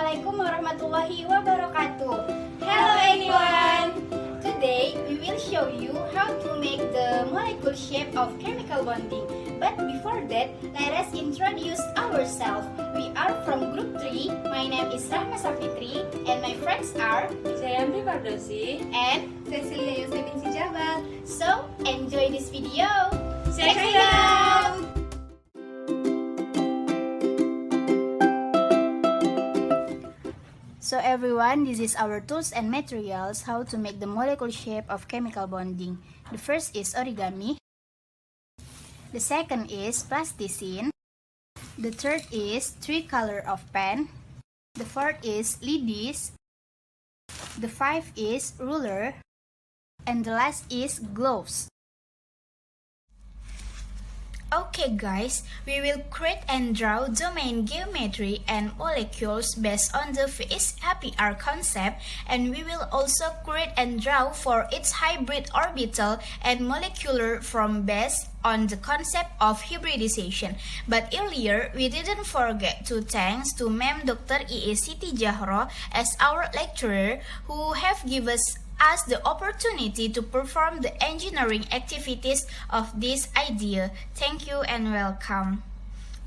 Assalamualaikum warahmatullahi wabarakatuh. Hello everyone! Today we will show you how to make the molecule shape of chemical bonding. But before that, let us introduce ourselves. We are from group 3. My name is Rahma Safitri and my friends are Sayamri Fardosi and Cecilia Yusefin Sijabal. so enjoy this video. Check it out! So everyone, this is our tools and materials how to make the molecule shape of chemical bonding. The first is origami. The second is plasticine. The third is 3 color of pen. The fourth is lidis. The fifth is ruler. And the last is gloves. Okay guys, we will create and draw domain geometry and molecules based on the VSAPR concept, and we will also create and draw for its hybrid orbital and molecular form based on the concept of hybridization. But earlier, we didn't forget to thanks to Ma'am Dr. E.E. Siti Jahro as our lecturer who have given us the opportunity to perform the engineering activities of this idea. Thank you and welcome.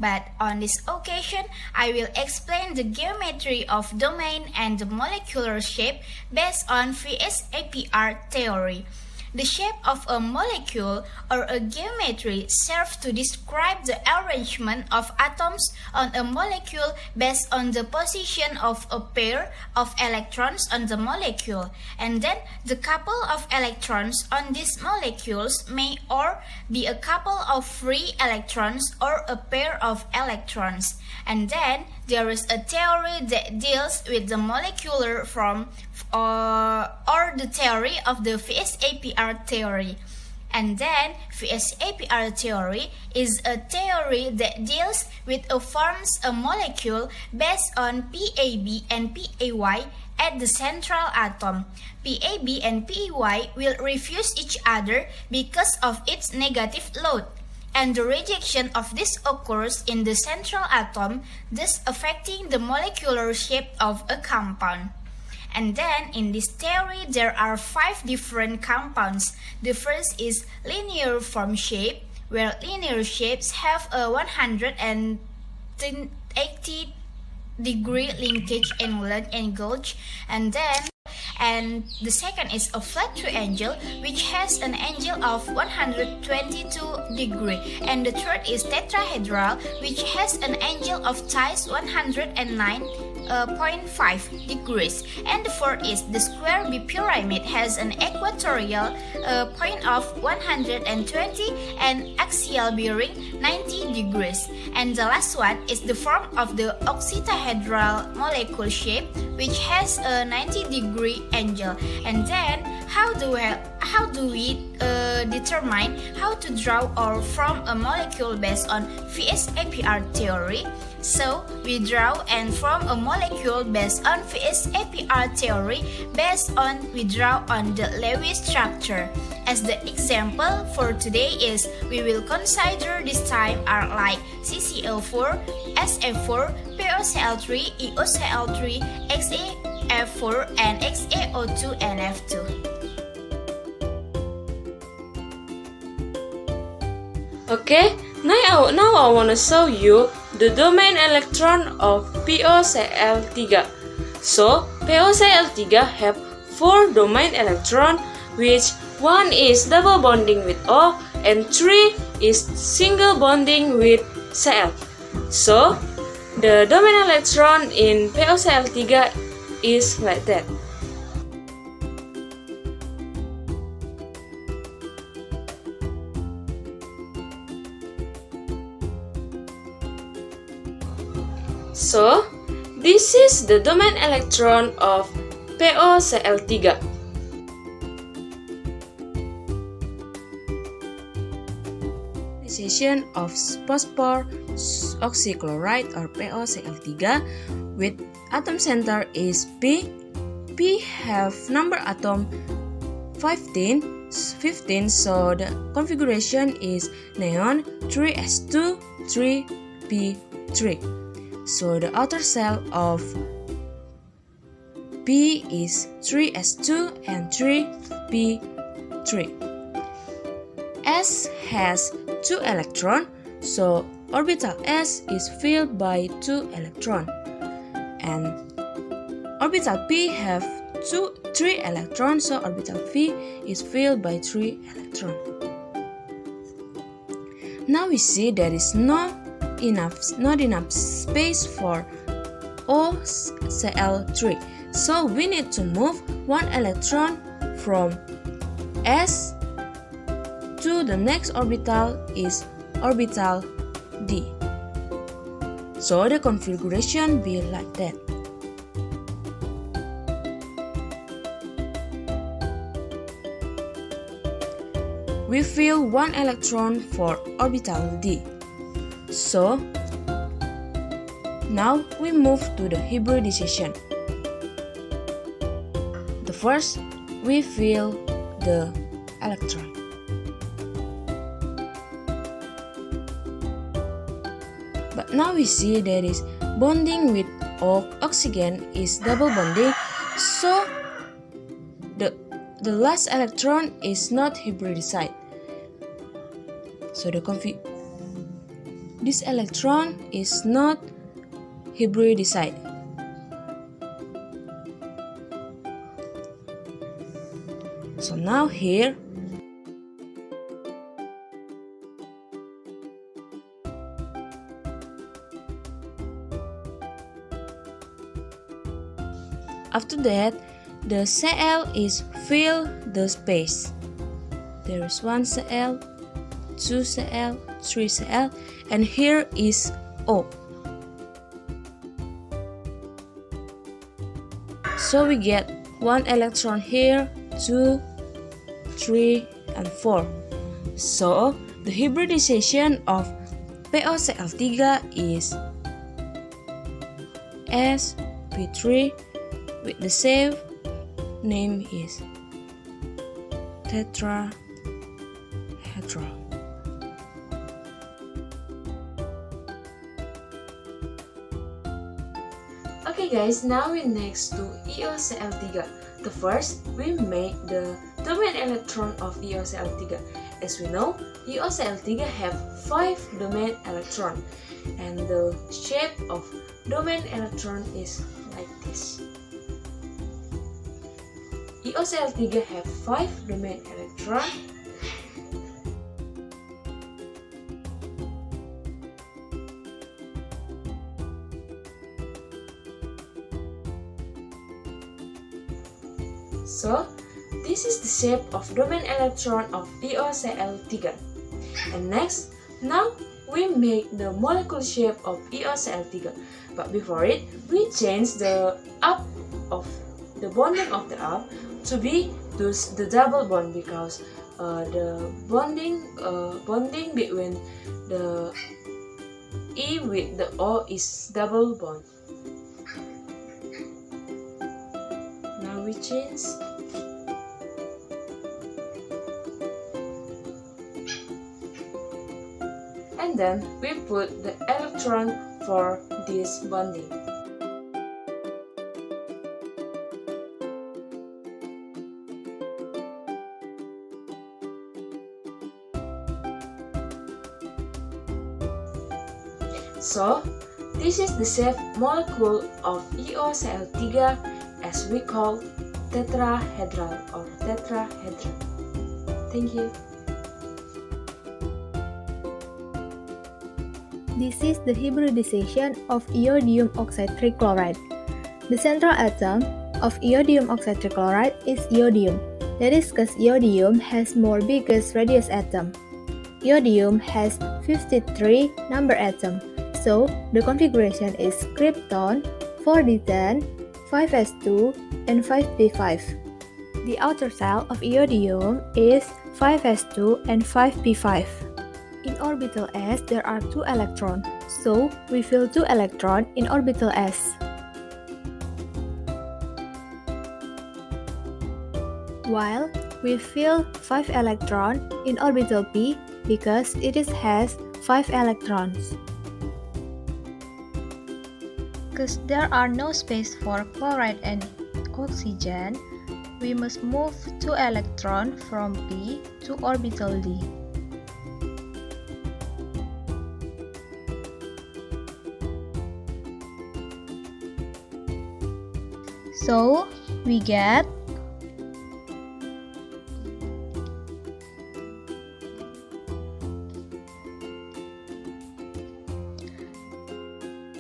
But on this occasion, I will explain the geometry of domain and the molecular shape based on VSAPR theory. The shape of a molecule or a geometry serves to describe the arrangement of atoms on a molecule based on the position of a pair of electrons on the molecule, and then the couple of electrons on these molecules may or be a couple of free electrons or a pair of electrons. And then there is a theory that deals with the molecular form or the theory of the VSAPR theory. And then VSAPR theory is a theory that deals with or forms a molecule based on PAB and PAY at the central atom. PAB and PAY will refuse each other because of its negative load, and the rejection of this occurs in the central atom, thus affecting the molecular shape of a compound. And then in this theory, there are 5 different compounds. The first is linear form shape, where linear shapes have a 180 degree linkage angle, and the second is a flat triangle, which has an angle of 122 degree, and the third is tetrahedral, which has an angle of thus 109.5 degrees, and the fourth is the square bipyramid, has an equatorial point of 120 and axial bearing 90 degrees, and the last one is the form of the octahedral molecule shape, which has a 90 degree angle. And then how do we determine how to draw or form a molecule based on VSAPR theory? So we draw and form a molecule based on VSAPR theory we draw on the Lewis structure. As the example for today is, we will consider this time are like CCl4, SF4, POCl3, EOCl3, XeF4, and XeO2 and F2. Okay, now I want to show you the domain electron of POCl3. So, POCl3 have 4 domain electron, which 1 is double bonding with O and 3 is single bonding with Cl. So, the domain electron in POCl3 is like that. So, this is the domain electron of POCl3. Ionization of phosphor oxychloride or POCl3 with atom center is P. P have number atom 15, so the configuration is neon 3s2 3p3. So the outer shell of P is 3s2 and 3p3. S has 2 electrons, so orbital S is filled by 2 electrons. And orbital P have 3 electrons, so orbital P is filled by 3 electrons. Now we see there is not enough space for OCl3, so we need to move 1 electron from S to the next orbital is orbital D. So the configuration be like that. We fill 1 electron for orbital D. So now we move to the hybridization. The first, we fill the electron. But now we see there is bonding with oxygen is double bonding, so the last electron is not hybridized. So this electron is not hybridized. So now here after that the Cl is fill the space. There is 1 Cl, 2 Cl, 3 Cl, and here is O. So we get 1 electron here, 2, 3, and 4. So the hybridization of POCl3 is sp3 with the same name is tetrahedral. Okay guys, now we next to EOCl3. The first, we make the domain electron of EOCl3. As we know, EOCl3 have 5 domain electron, and the shape of domain electron is like this. EOCl3 have 5 domain electron. So, this is the shape of domain electron of EOCl3. And next, now we make the molecule shape of EOCl3. But before it, we change the up of the bonding of the up to be the double bond, because the bonding between the E with the O is double bond. Now we change. And then we put the electron for this bonding. So, this is the shape molecule of EOCl3 as we call tetrahedral or tetrahedron. Thank you. This is the hybridization of iodium oxide trichloride. The central atom of iodium oxide trichloride is iodium. That is because iodium has more biggest radius atom. Iodium has 53 number atom. So, the configuration is krypton, 4d10, 5s2, and 5p5. The outer shell of iodium is 5s2 and 5p5. In orbital s, there are 2 electrons, so we fill 2 electrons in orbital s. While we fill 5 electrons in orbital p because it has 5 electrons. Because there are no space for chloride and oxygen, we must move 2 electrons from p to orbital d. So, we get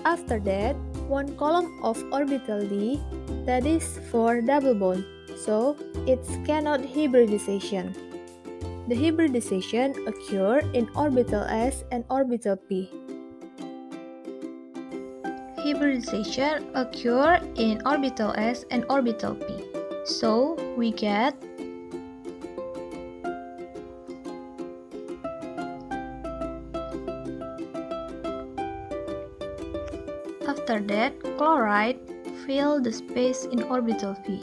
after that, one column of orbital d, that is 4 double bond, so it cannot hybridization. The hybridization occur in orbital s and orbital p. Hybridization occur in orbital s and orbital p. So we get after that, chloride fill the space in orbital p.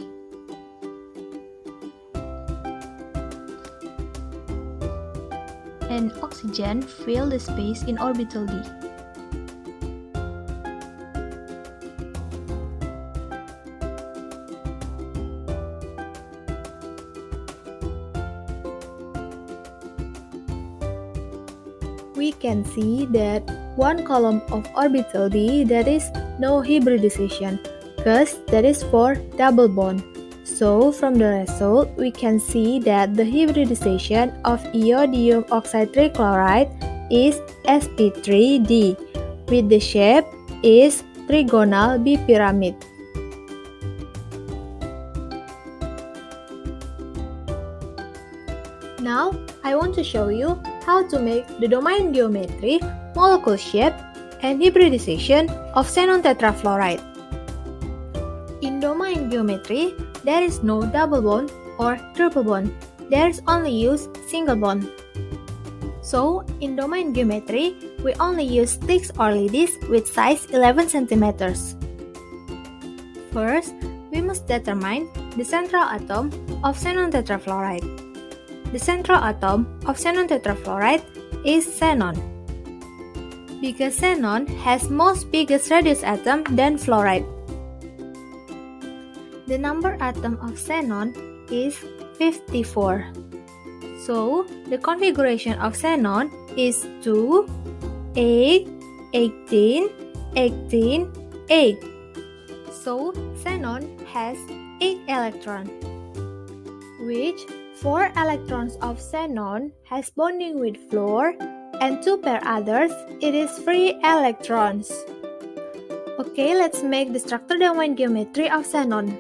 And oxygen fill the space in orbital d. We can see that one column of orbital d, that is no hybridization, because that is for double bond. So from the result, we can see that the hybridization of iodium oxide trichloride is sp3d, with the shape is trigonal bipyramid. Now, I want to show you how to make the domain geometry, molecule shape, and hybridization of xenon tetrafluoride. In domain geometry, there is no double bond or triple bond. There is only use single bond. So, in domain geometry, we only use sticks or ladies with size 11 centimeters. First, we must determine the central atom of xenon tetrafluoride. The central atom of xenon tetrafluoride is xenon, because xenon has most biggest radius atom than fluoride. The number atom of xenon is 54. So, the configuration of xenon is 2, 8, 18, 18, 8. So, xenon has 8 electrons, which 4 electrons of xenon has bonding with fluor, and 2 pair others, it is free electrons. Okay, let's make the structure domain geometry of xenon.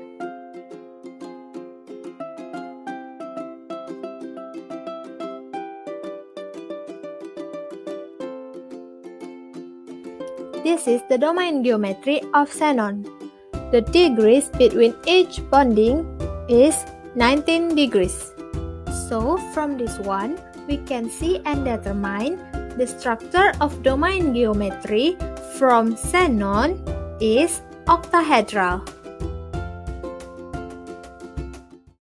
This is the domain geometry of xenon. The degrees between each bonding is 19 degrees. So, from this one, we can see and determine the structure of domain geometry from xenon is octahedral.